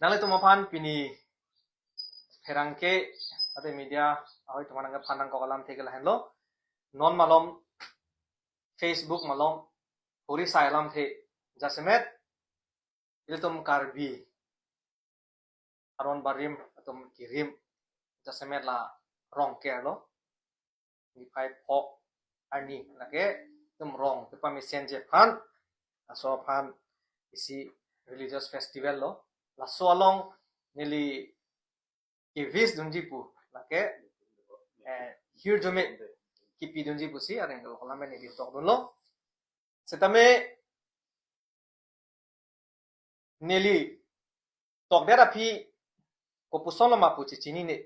Nang itu mapan pini herangke ate media ahoy tumanang pandang ko kalam tegel henlo non malom Facebook malom puri sailam the jasemet iltum karbi aron barim atum kirim jasemet la rong ke lo ni pai pok ani lake tum rong te pamisen je phan aso phan isi religious festival lo la so along nili kivis dunjipu lake here jome kipi dunjipu si areng lo kolame ni tok dun lo setame neli tok dera phi ko puson lo mapu chini ne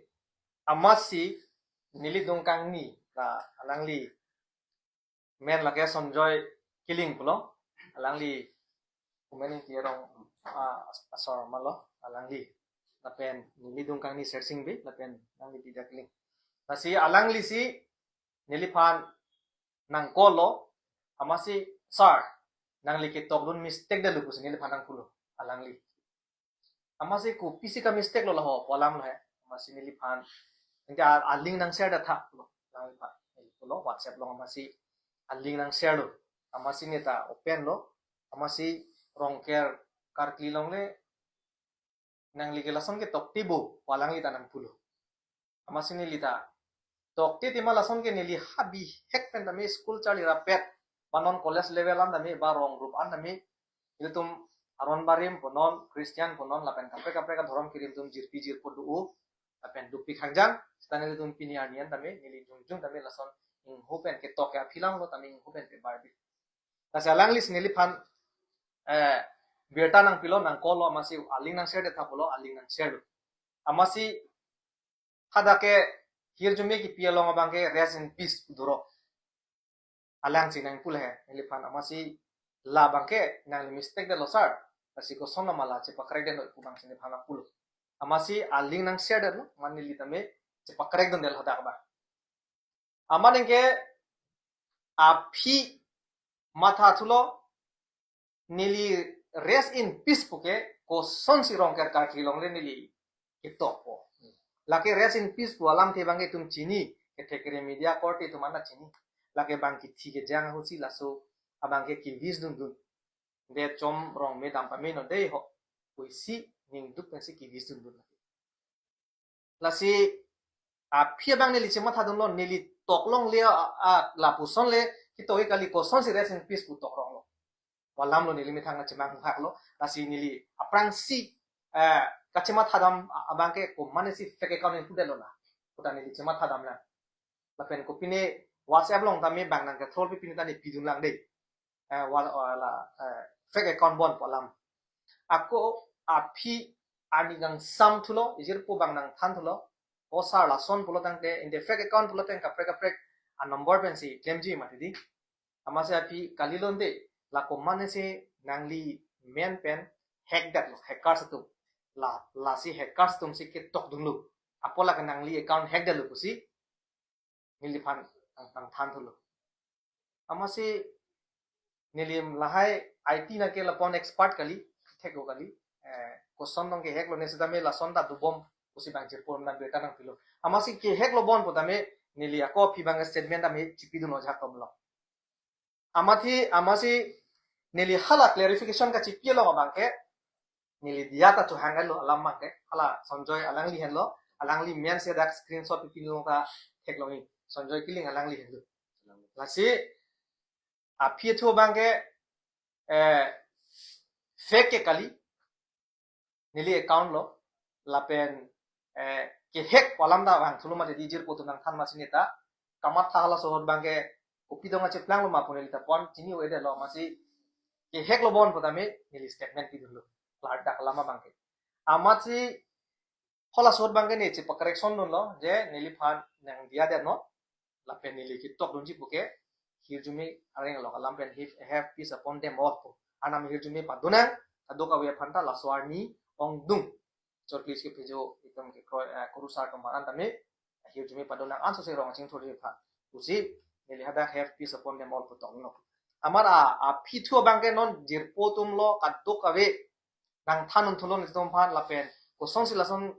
amasi nili dongkang ni la alangli men lake sonjoy killing pulo alangli kumening tierong asor malo alangli lapen nili dongkang ni searching be lapen nangli tidak link nasi alangli si nili pan nang kolo amasi sar nangli ke tokdun mistake da lupus nili panang pulo alangli amasi ku pisi ka mistake lo laho polam lo hai amasi nili pan engka aling nang share da tha pulo nangli pa pulo whatsapp lo amasi aling nang share lo amasi neta open lo amasi rongker karkli long le nangli ke lason ke tokti bo walangi tanang pulo amasi nili ta tokti tima lason ke nili habi hek pen dami school chali rapet panon college level an dami ba rong group an dami iltum aron barim ponon Christian ponon lapen kapre kapre ka dhorom kirim tum jirpi jirpo du lapen dupi khangjang stanel tum pini anian dami nili jungjung dami lason ing hopen ke tokya philang lo dami ing hopen pe barbi tasalang lis nili phan berta nang pilo nang kolo amasi aling nang share de thapulo aling nang share amasi hadake hirjume ki pialong abangke rest in peace duro alang sinang pul hai elifan amasi la bangke nang mistake de losar asi ko sonna mala che pakrek de no kubang sine phana pul amasi aling nang share de no manili tame che pakrek don del hadak ba amanenge api matha thulo nili rest in peace puke ko son si rong ker ka kilong le nili kitok po lake rest in peace pu alam the bange tum chini ke thekere media court tu mana chini lake bang ki thike jang hu si laso abangke ki vis dun dun de chom rong me dam pa me no de ho puisi ning duk pensi ki vis dun dun lasi a phia bang nili chema tha dun lo nili toklong le a la pu son le ki to kali ko son si rest in peace pu tok rong lo walam lo nili mithang na chemang hak lo lasi nili aprang si kachema thadam abangke ko mane si fake account in pudelo na puta nili chema thadam na lapen ko pine whatsapp long tami bang nang ka throl pine tani pidun lang de wala fake account bon polam ako api ani gang sam thulo ijir po bang nang than thulo o sar la son pulo tang te in the fake account pulo tang kapre kapre a number pen si claim ji mati di amase api kalilon de la ko mane se nangli main pen hack dat lo hackers tu la si hackers tum si ke tok dun lu apola ka nangli account hack dalu kusi nili phan tang than thulu amasi nilim lahai IT na ke lapon expert kali theko kali question dong ke hack lo nesida me la sonda du bom kusi bang jir pon na beta nang pilo amasi ke hack lo bon potame nili ako phi bang statement ame chipi du no ja kom lo amasi nili hala clarification ka chipi lo bang ke nili diata tu hangal lo alam make hala sonjoy alangli hen lo alangli men se dak screenshot pipin lo ka thek lo ni sonjoy killing alangli hen lo lasi api thu bangke fake ke kali nili account lo lapen ke hack palam da bang thulu mate dijir potunang than masineta kamat thala sohor bangke kopi donga cheplang lo mapune lita pon chini wede lo masi ke hack lo bon potame nili statement ki dulu lar dak lama bangke amati hola sohor bangke ne che correction nun lo je nili phan nang dia de no lapen nili ki tok dunji puke hirjumi areng lo kalam pen have peace upon them all anam hirjumi padunang adoka we phanta la swarni ong dung chorklis ke pejo itam ke kurusar to maran tame hirjumi padunang anso se rong ching thori pha usi nili hada have peace upon them all putong no amara a pithu bangke non jirpo tum lo kadoka we nang thanun thulon itom phan lapen kosong silason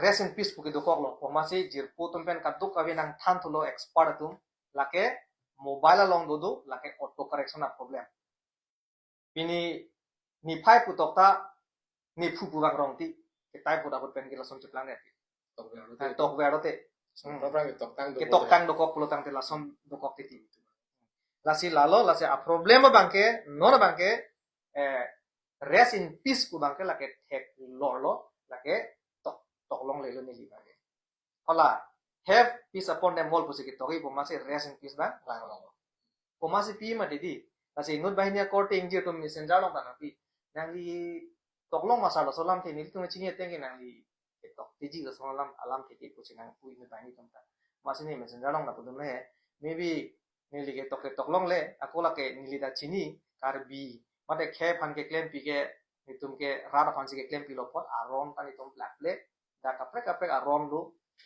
rest in peace puki dokok lo pomasi jirpu tumpen kaduk kavi nang than thulo expert atum lake mobile along dodo lake auto correction na problem pini ni phai putokta ni phupu bang rong ti ketai puda put pen kilason chiplang ne tok verote ke tok tang dokok pulo tang tilason dokok ti lasi lalo lasi a problema bangke non bangke rest in peace ku bangke lake tek lorlo lake tok long lelo ni li bangke hola have peace upon them all pusiki toki pomasi rest in peace bang lang pomasi pi ma didi lasi ngut bahinia korte injir to messenger long kana pi nangi tok long masalo solam te ni tu chini tengi nangi tok tiji ga solam alam te ti pusi nang pui ni bahini tomta masi ni messenger long na pudum le maybe nili ke tok long le akola ke nili da chini karbi mate khe phan ke claim pi ke nitum ke rada phan ke claim pi lo pot aron tani tom black le da kapre aron lu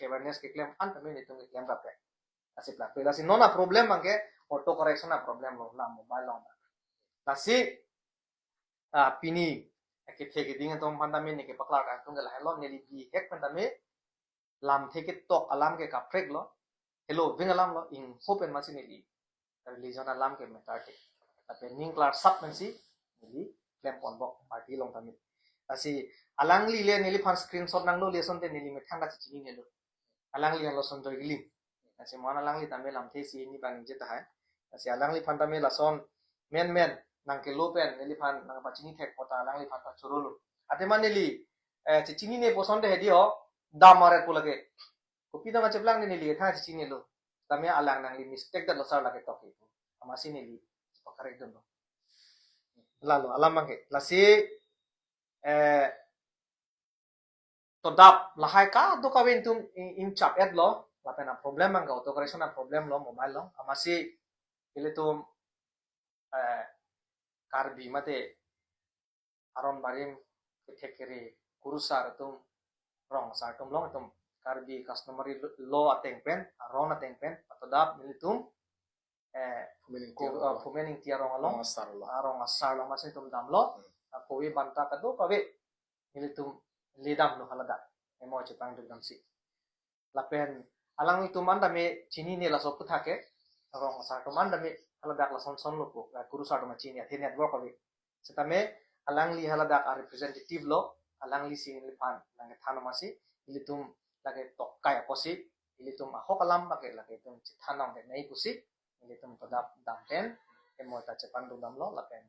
awareness ke claim an tami nitum ke claim kapre asi black le asi nona problem bangke auto correction na problem lo la mobile long asi pini ke theke ding tom pandami ni ke pakla ka tung ke la hello nili bi hek pandami lam theke tok alam ke kapre lo hello vingalam lo in hopen masi nili religion alam ke metarte tapi ning klar sub mensi nili claim ponbok party long tami asi alang li le nili fan screenshot nang lo lesson te nili me thanga chi ni lo alang li lo son joy gili asi mon alang li tame lam the si ni bang je ta hai asi alang li fan tame la son men nang ke lo pen nili fan nang pa chini thek pota alang li fan ta choro lo ate man nili chi chini ne poson de hedi ho da mare ko lage ko pi da ma cheplang ni nili tha chi chini lo tame alang nang li mistake da lo sar lage to ke amasi nili pakarek don lo lalu alam bangke lasi to dap lahai ka do ka win tum in chap et lo la pena problem bangka auto correction na problem lo mobile lo amasi ile tum karbi mate aron barim ke thekere kurusar tum rong sar tum long tum karbi customer lo ateng pen aron ateng pen to dap ile tum fumening tiarong along arong asar lo masih tum dam lo kowi banta kado kawe ile tum lidam lo halada emo chepang dum dam si lapen alang itu manda me chini ne la sok thake rong asar to manda me halada la son lo ko guru sa to ma chini athe network kawe setame alang li halada ka representative lo alang li sin li pan lang thana masi ile tum lage tokkai aposi ile tum ahokalam bake lage tum chithanong de nei pusi ile tum tadap dampen emo ta chepan dum dam lo lapen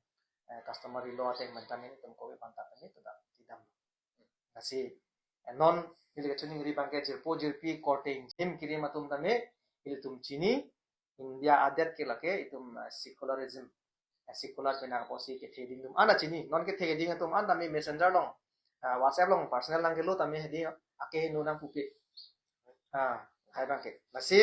customer lo ate mantani tum ko banta tani tadap tidam kasi non ile chuning ri bangke jirpo jirpi courting him kiri matum tame ile tum chini india adat ke lake itum secularism secular pena posi ke theding dum ana chini non ke theding tum an tame messenger long whatsapp long personal lang ke lo tame hedi ake no nang puke hai bangke masi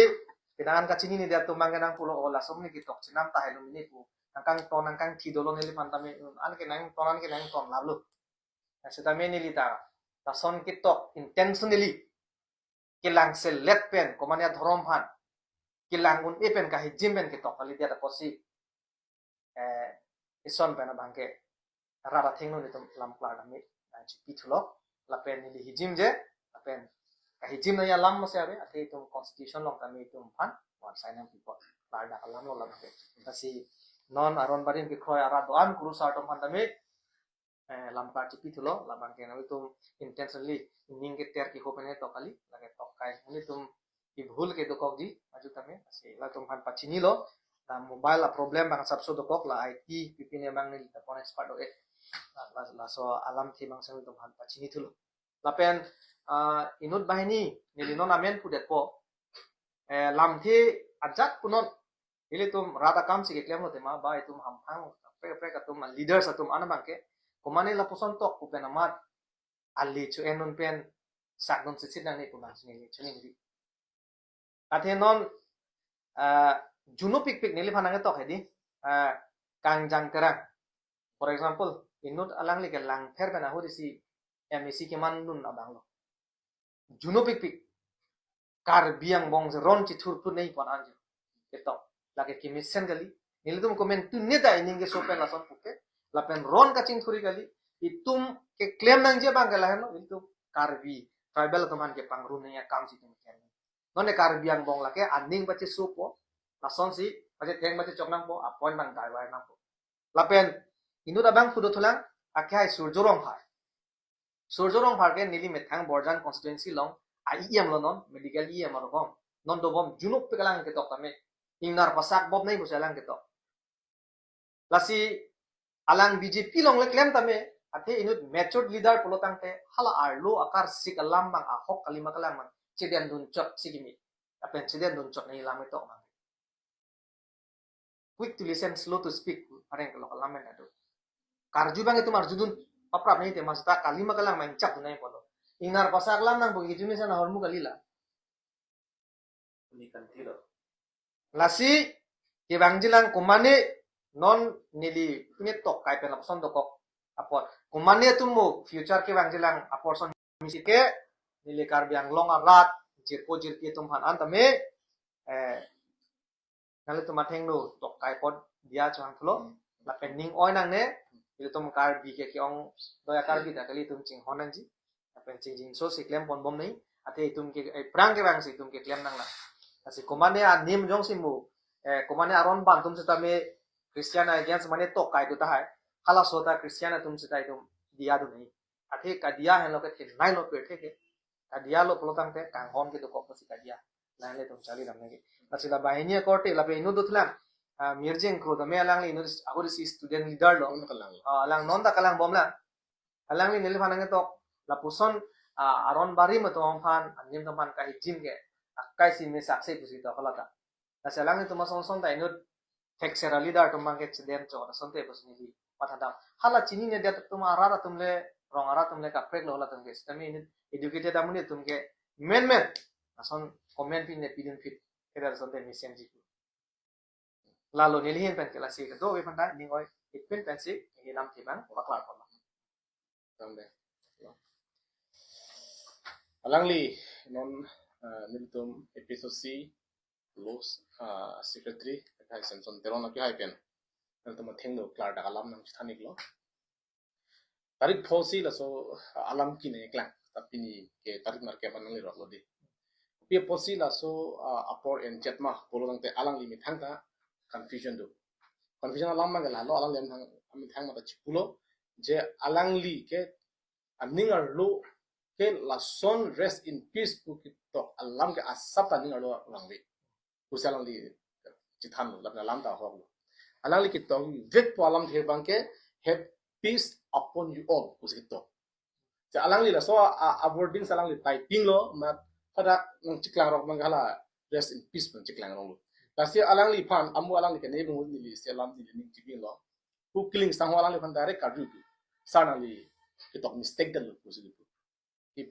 pinangan ka chini ni dia tumang nang pulo ola somni ki tok chinam ta helum ni pu nangkang ton nangkang tidolo nili pantame an ke nang tonan ke nang ton lablu setame nili ta son ki tok intentionally kilang select pen komania dhorom phan kilang un epen ka hijim pen ki tok ali dia ta posi ison pen bangke rara thengno ni tum lam klar dami pithulo lapen nili hijim je lapen hijim na lam mase ave ate tum constitution long kami tum phan wan sign up people larda alam lo lam ke tasi non aron barin ki khoi ara doan kuru sa tum phan tami lam ka chipi thulo labang ke na tum intentionally ning ke ter ki hopene to kali lage to kai ni tum ki bhul ke dokok di aju tame asi la tum phan pachini lo na mobile la problem bang sabso dokok la IT pipine bang ni ta pon expert o la so alam thi bang sang tum phan pachini thulo lapen inut bahini nilinon amen pudet po lam thi ajak punon ile tum rada kam si klem lo tema ba itum ham phang pre ka tum leaders atum ana bangke komane la poson tok ku penamat ali chu enun pen sak don sit nang ni puna sini chuni ni athe non juno pik nili phanang tok hedi kangjang terang for example inut alang li ke lang pher bena horisi MEC ke mandun abang lo juno pik kar biang bong ron chi thur pu nei pon anju ketok lage ki mission gali nilitum comment tu ne dai ninge so pen la son puke lapen ron kacing thuri kali itum ke claim nang je bang kala no itu karbi tribal teman ke pangru ne ya kam si tum ken none karbi ang bong lake aning bache supo lason si bache teng bache choknang po appointment dai wai nang po lapen inu da bang fudo thulang akhai surjorong phar ke nili methang borjan constituency long IEM lo non medical IEM ro bom non do bom junuk pe kalang ke tok tame ingnar pasak bob nei busalang ke tok lasi alang BJP long le claim tame ate inut matured leader polotang te hala arlo akar sik alam bang ahok kalima kalang man cedian dun chok sigimi apen cedian dun chok nei lam tok man quick to listen slow to speak areng kalau lamen ado karju bang itu marjudun paprap nei te masta kalima kalang main cap nai polo ingnar pasak lam nang bogi jumi sana hormu kalila ni kan tilo lasi ke bangjilang kumane non nili punya tok kai pen lapson dokok apor kumane tumu future ke bangjilang apor son misi ke nili karbiang long arat jirpo jirpi tumhan antame nale tumateng no tok kai pod dia chuang flo la pending oi nang ne itu tum karbi ke kiong doya karbi da kali tum ching honan ji apen ching jing so si klem pon bom nei ate tum ke prang ke bang si tum ke klem nang la asi kumane a nim jong simu kumane aron ban tum setame Christian against mane tok kai tu ta hai hala sota Christian tum setai tum dia du nei ate ka dia hen lo ke nai lo pe ke ka dia lo pelotang te kang hon ke tu ko si ka dia lain le tum chali ram nei asi la bahini korte la pe inu du thlang mirjeng kro da me alang li inu agor si student leader lo alang non ta kalang bom la alang li nil phanang to la puson aron bari ma to phan anim to phan ka hijin ke akai si me sakse pusi to kala ta asalang itu masong song ta inu Texera leader tumang ke cedem cho na sonte bos ni pathada hala chini ne dia tuma ara tumle rong ara tumle ka prek lo la tumke stami ni educated amuni tumke men ason comment pin ne pidin fit kera sonte mi senji lalo ni lihin pen kala si do we panda ningoi ipin pen si ngi nam tiban paklar pon tambe alangli non niltum episode C los secretary hai senson teron ki hai pen niltum thengno klar da alam nam thanik lo tarik phosi la so alam ki ne klang tapini ke tarik mar ke manang ro lo di pi phosi la so apor en chatma bolong te alang limit thangta confusion alam ma gala lo alang lem thang ami thang ma ta chipulo je alang li ke aningar lo ke la son rest in peace pu ki to alam ke asap aningar lo rangwi usalang li chithan lo la lam ta ho alang li ki to vet po alam the bang ke have peace upon you all usi to ja alang li la so avoiding salang li typing lo ma pada nang chiklang rok mangala rest in peace pun chiklang rong lo lasi alang li phan amu alang li ke ne bung li se lam di ni chipin lo pu killing sang alang li phan direct kadu sana li ki to mistake dal lo usi ki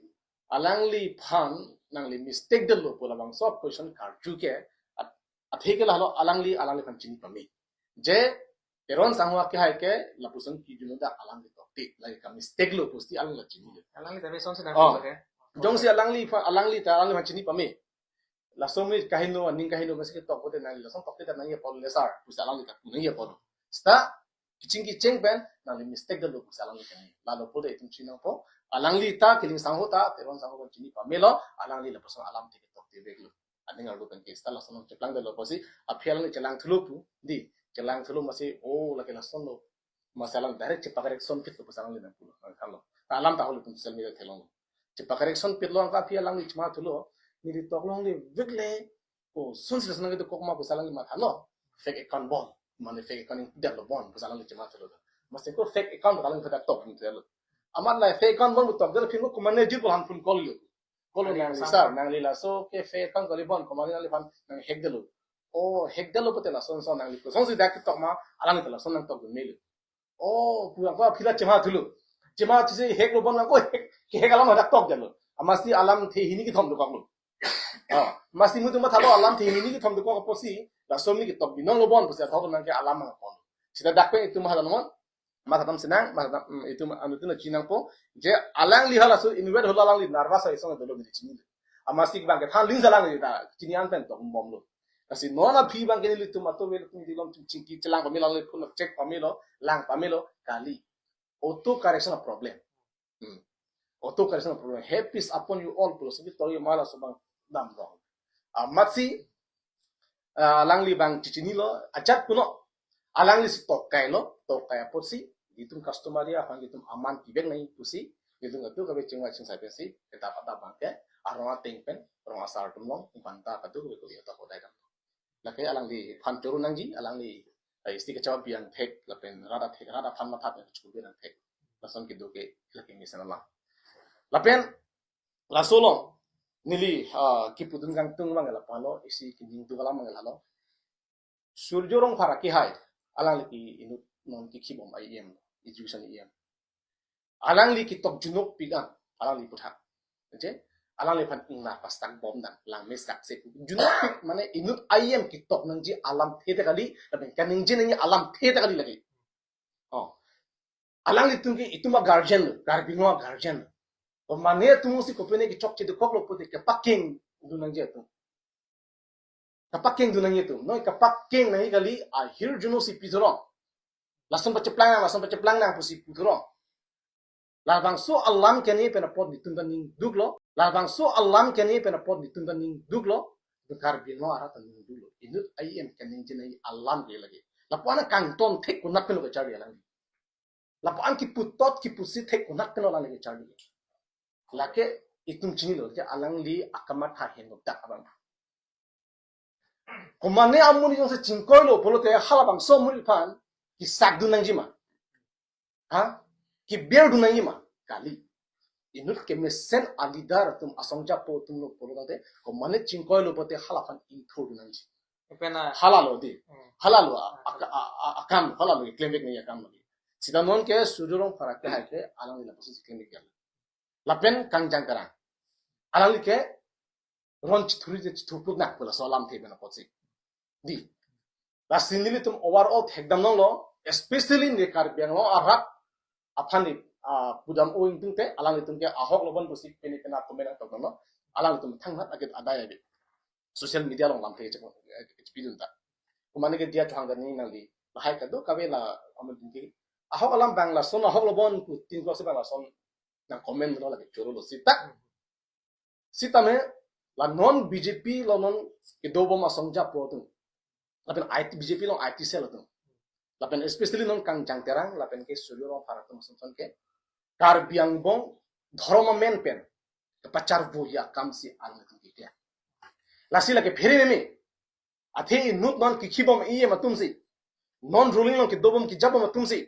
alang li phan nang li mistake dal lo pola bang so question kadu ke atheke la lo alang li phan chini pami je teron sangwa ki hai ke la pusan ki juno da alang li tok tik lai ka mistake lo pusti alang la chini alang li tabe son se na ke jong si alang li ta alang li phan chini pami la somi kahino ning kahino masih tok bote nang la som tok ta nang ye pol lesar pusti alang li ta punai ye pol sta kiching ben nang li mistake da lo pusti alang li kan la lo pole itum china po alang li ta kiling sangho ta teron sangho chini pami lo alang li la pusan alam tik tok te bek lo aning arlo kan ke sta la sono cheplang da lo posi aphial ni chelang thulu pu di chelang thulu masih oh la ke la sono masalang direct cepak correction pit lo pusalang li na pulo khalo alam ta holu social media thelong cepak correction pit lo ka phial lang ni chma thulo ni ri tok long li wegle ko sun sila sanang itu kok ma pusalang li ma thalo fake account bon mane fake account dia lo bon pusalang li chma thulo masih ko fake account kalang phada tok ni thelo amar la fake account bon tok del phin ko mane jil ko han phun call yo kolo nang sar nang lila so ke fe kan kali bon ko mali nang fan nang hek delu o hek delu pote la son son nang li ko son si dak tok ma alang tela son nang tok mele o puang ko phila chema thulu chema chise hek lo bon ko hek alam dak tok delu amasti alam the hini ki thom do ko masti mu tu ma thalo alam the hini ki thom do ko posi la som ni ki tok binong lo bon posi thok nang ke alam ma ko sida dak pe itu ma halon matham senang matham itu anu tu na chinang po je alang li hala so inwed hola lang li nervous ai song dolo ni chini amasik bang ke than ling salang li ta chini an pen to bom lo kasi nona phi bang kini litum ato mel tum dilom tum cingki celang pamilo le pun check pamilo lang pamilo kali auto correction of problem auto correction of problem happy upon you all plus bi to mala so bang dam dong matsi langli bang cicini lo ajat kuno alangli si tokai lo tokai posi ditum customer ya hang ditum aman tibek nai pusi ditum atu kabe cingwa cing sai pensi eta pata bangke aroma tingpen rong asar tumlong umpanta katu ko ya ta kodai dam lakai alangli phan choru nangji alangli isti ke chawab bian thek lapen rada phan ma thap chu bian thek lason ki doke lakai misana la lapen lasolong nili ki pudun gang tung mangala palo isi kinjing tu kala mangala lo surjorong para ki hai alang ki inut non ki khibom IEM education IEM alang li ki tok junok pigang alang li putha je alang li phan ingna pastak bom dan lang mesak se junok pik mane inut IEM ki tok nang ji alam thete kali laben kaning je nang alam thete kali lagi alang li tung ki ituma guardian garbingo guardian mane tumu si kopene ki chok che de koklo pote ke paking dunang je tu kapaking dunang itu no kapaking nahi kali akhir juno si pidorong langsung peceplang nang pusi pidorong labang so alam kene pena pot ditundan ning duglo labang so alam kene pena pot ditundan ning duglo bekar bino ara tan ning duglo inut IEM kene jenai alam ge lagi lapuan kang ton thek kunat pelo ke chari lagi lapuan ki putot ki pusi thek kunat pelo lagi chari lake itum chini lo ke alang li akamat ha hen tak abang komane amuni jong se chingkoi lo bolo te halabang so muri pan ki sak dunang jima ki ber dunang jima kali inut ke mesen alidar tum asongja po tum lo bolo te komane chingkoi lo bote halapan intro dunang ji pena halalo di halalo akam halalo claim ni akam lagi sida non ke sujurong farak ke haike alang la posi claim ke lapen kangjang karang alali ke ron chithuri je chithupuk na pula solam thebe na pochi di lasinili tum overall thekdam nong lo especially ne kar biang lo arhak aphani budam o ingtung te alali tum ke ahok lobon busik peni pena komena tok no alali tum thanghat aget adaya be social media long lam the je experience ta kumane ke dia thang ni nali bahai ka do kabe la amul dinki ahok alam bangla son ahok lobon ku tin ko se bangla son na comment lo lagi choro lo sita me la non BJP lo non ke do bom asongja po tu lapen IT BJP lo IT sel tu lapen especially non kang jangterang lapen ke suryo ro para tu son ke kar biang bong dhorma men pen ke pacar bo ya kam si an tu ke ya lasi lage pheri me athe nut non ki khibom iye matum si non ruling lo ke do bom ki jabom matum si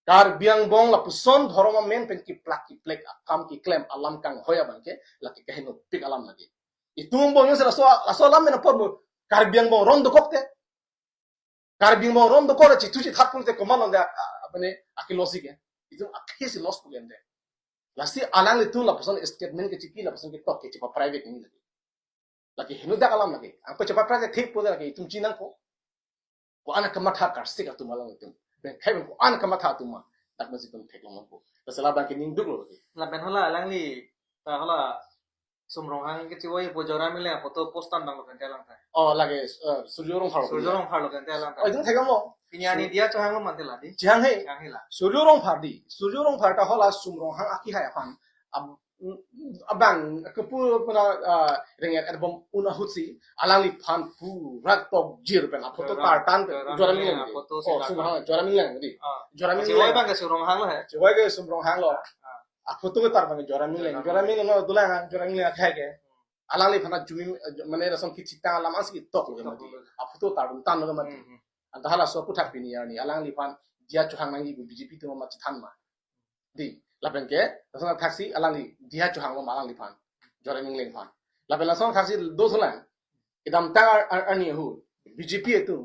kar biang bong la puson dhorma men pen ki plak ki plek kam ki claim alam kang hoya bangke la ki kahino pik alam lagi itung bong yose so alam men por kar biang bong ron do kokte kar biang bong ron do kore chi tuchi thapul te komal nda apne akilosi ke itu akhisi loss pugen de lasi alang itu la puson statement ke chiki la puson ke tok ke chipa private ni lagi hinu da alam lagi apa chipa private thik po lagi itung chinang ko anak kematha karsik atu malang itu ben kai ko an kamatha tuma tak masih tum thek lomong ko tasala ba kining dug lo la ben hala alang li ta hala sumrong hang ke chiwai po jora mile foto postan bang lo kan telang ta lagi suryorong phar surjorong phar lo kan telang ta itu thekam lo pinyani dia chang lo mantela di jang he chang hila suryorong phar ta hala sumrong hang aki hai aphan abang kepu puna renget album una hutsi alang li phan pu rak tok jir pen foto tartan jora ming foto sumrong jora ming di jora ming chiwai bang ke surong hang lo he coba ke sumrong hang lo foto ke tar bang jora ming no dulang jora ming khai ke alang li phana jumi mane rasam ki chita alam as ki tok lo mati foto tar tan lo mati anta hala so puthak pini yani alang li phan dia chuhang nangi BJP to ma chithan ma di lapen ke lasong taksi alang li dia chuhang lo malang li phan jora ming leng phan lapen lasong taksi do solan idam ta ani hu BJP itu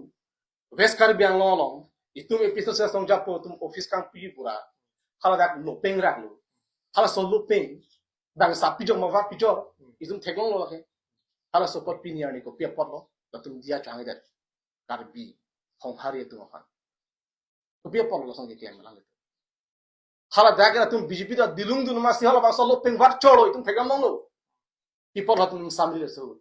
west kar biang lo long itu episode sa song japo tum office kang pi pura hala dak lo peng rak lo hala so lo peng bang sa pi jong ma va pi jor isum thekong lo ke hala so pot pi ni ani ko pi pot lo tum dia chuhang ida kar bi hong hari itu ma phan ko pi pot lo song ke claim malang hala daga tum BJP da dilung dun ma si hala bang so lo peng var choro itum thekam lo people tum samri so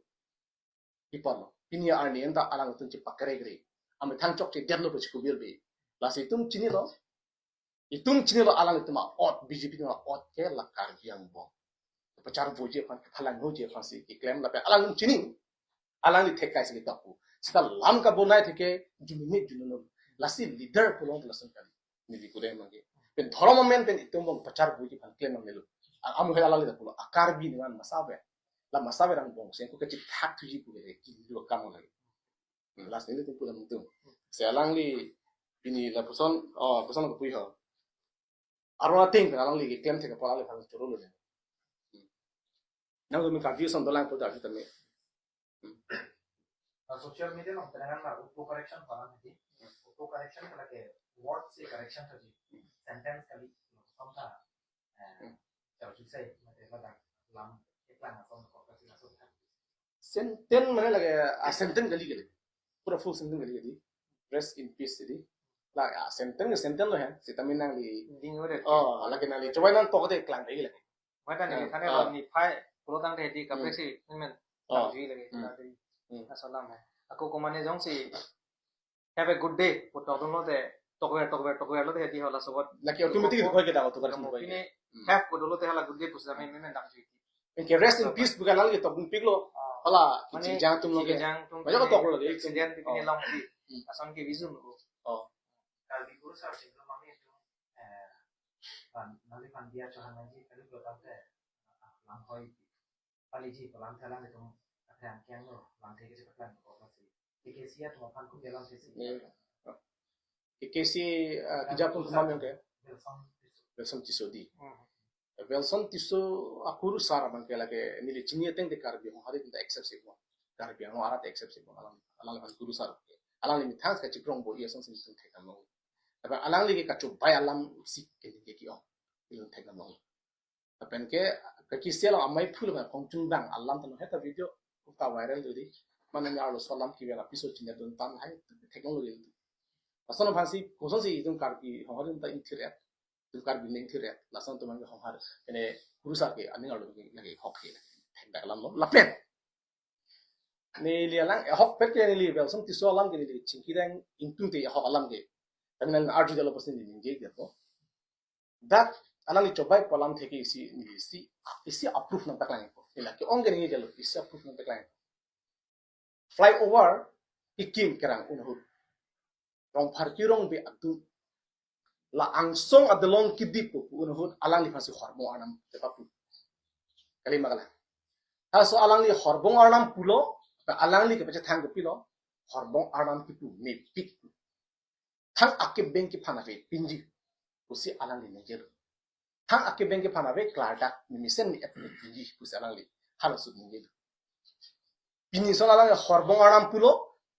people Ini arni enta alang tun ci pakare gre. Ame thang chok ci deadlo bech kubil be. Lasi tum chini lo. Itum chini lo alang ituma ot BJP ma ot ke la kar yang bo. Pacar boje pan phalang hoje pan si ki claim la pe alang chini. Alang li thek kai si tapu. Sita lam ka bonai theke jumini jununo. Lasi leader pulong lasan kali. Nili kude mage. Pen dhoroma men pen itum bong pacar boje pan claim melu. Amu he alang li tapu akar bi dengan masabe. La masabe rang bong sen ko ke thak tuji ku le ki lo kam lagi. Last ini tu pulang tu. Sealang li ini la person ko pui ho. Arona ting alang li claim theke pala le phang choro lo. Nang mi ka view son dolang ko da tame. Social media में तेलंगाना में auto correction पढ़ा नहीं थी auto correction का लगे word से correction था जी sentence का भी समझा जब चीज़ है मतलब लगा लम एक लाना समझ को कैसे ना समझा Senten mana lagi senten kali kali. Pura full senten kali kali. Rest in peace jadi. La senten lo ya. Si tamin nang li. ding ore Lagi nang li. Coba nang toko deh klang lagi lagi. mata ni thane lo ni phai pulo tang de di kapre si men ji lage na de asalam hai ako ko mane jong si have a good day po to lo de tokwe lo de di hola sobot Lagi automatic itu kau kita auto correction kau. ini have ko lo de hala good day pusda men dang ji Inke rest in peace bukan lagi to bung piglo. Hala mane jangan tum lo ke. jang tum Banyak kau toko lagi. kemudian ini long di asan ke vision ko कल भी गुरु साहब चिंता मामी जो नाली पंडिया चौहान जी कल भी बताते हैं लाम कोई पाली जी लाम थैला में तुम अपने क्या नो लाम थे किसी पतला को बस ये कैसी है तुम अपन को दिलाम कैसी Kesi kijapun kemana ke? बिल्कुल Belson tiso di. Belson tiso akuru sara bangke lagi nili cini teng de karbi mo hari kita excepsi mo. Karbi mo arat excepsi mo alang kan guru sara. Alang limi thang ka cikrong bo iya song sing tung thek mo. Tapi alang lagi kacu bay alam sik ke ke ki o. Ilun thek mo. Tapi ke kisi alang amai phul ba kong chung bang alam tan heta video ka viral jadi mana nyalo salam ki bela episode cini don tan hai teknologi. Lasan phansi koson si tung karbi ho hari ta internet tung karbi ning internet lasan tu mangga ho har ene kurusa ke ani ngalo lagi hok ke thek da alam lo lapen ni li alang hok pet ke ni li bel som ti so alam ke ni chingki dang intung te hok alam ke tapi nan arju dalo pasin ni nge ke ko that alang li chobai polam theke isi approve na taklang ko ila ke ong ke ni jalo isi approve na taklang flyover ikim kerang unhu rong parki rong be atu la angsong adalong kidip ko unhu alang li fasi hormo anam te papu kali magala so alang li horbong anam pulo alang li ke pacha thang pilo horbong anam kipu me pik thang akke benki phanave pinji kusi alang li nejero thang akke benki phanave klarda misen ni ep pinji kusi alang li hala su nejero pini so alang horbong anam pulo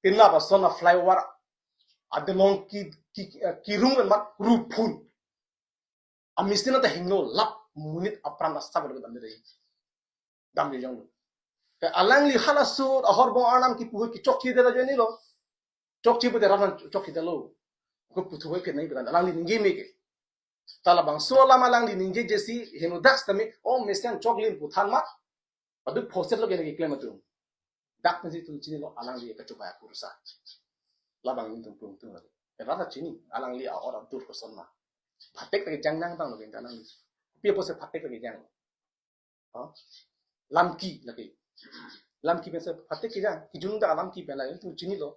tinna ba sona flyover adalong ki room mat rupun amistina ta hingno lap munit apran asab lo dam dei dam de jong ke alang li hala su horbong anam ki puhu ki chokki de la jeni lo chokki bu de ran chokki de lo ko putu ke nai bilan alang li ningi me ke tala bang so la malang li ningi jesi henu dax tami o mesen choklin puthan ma adu phoset lo gene ki claim tu dak ni tu chini lo alang li ka chuba kurusa labang ni tung tung tung rasa chini alang li a orang tur ko sonna phatek ke jang nang tang lo gen alang li pia pose phatek ke jang lamki में से फटे की जान कि जुन दा lamki पहला है तो चिनी लो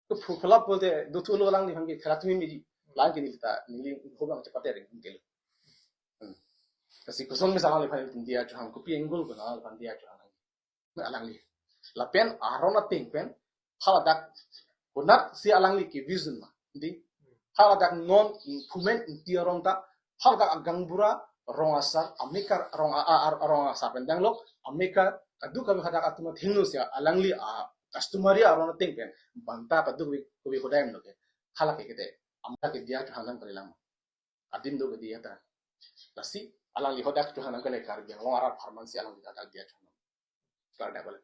तो फुफला बोलते दो तो लो लांग दिखंगे खरा तुम्हें मेरी लांग के निलता नीली होगा मुझे पता है के लो kasi kusong mi salang le phai tin dia chu ham ko pi engul ko na ban dia chu ham me alang li la pen arona ting pen hala dak bonat si alang li ki vision ma di hala dak non improvement in tiarong ta hala dak gangbura rong asar amerika rong asar pendang lo amerika kadu ka hada atuma thinu sia alangli a customary arona ting pen banta kadu ko bi hodai no ke hala ke kete amra ke dia chu hanan karilam adin do ke dia ta lasi alangli hodak chu hanan kale kar dia long ara performance alangli ta dia chu kar da bal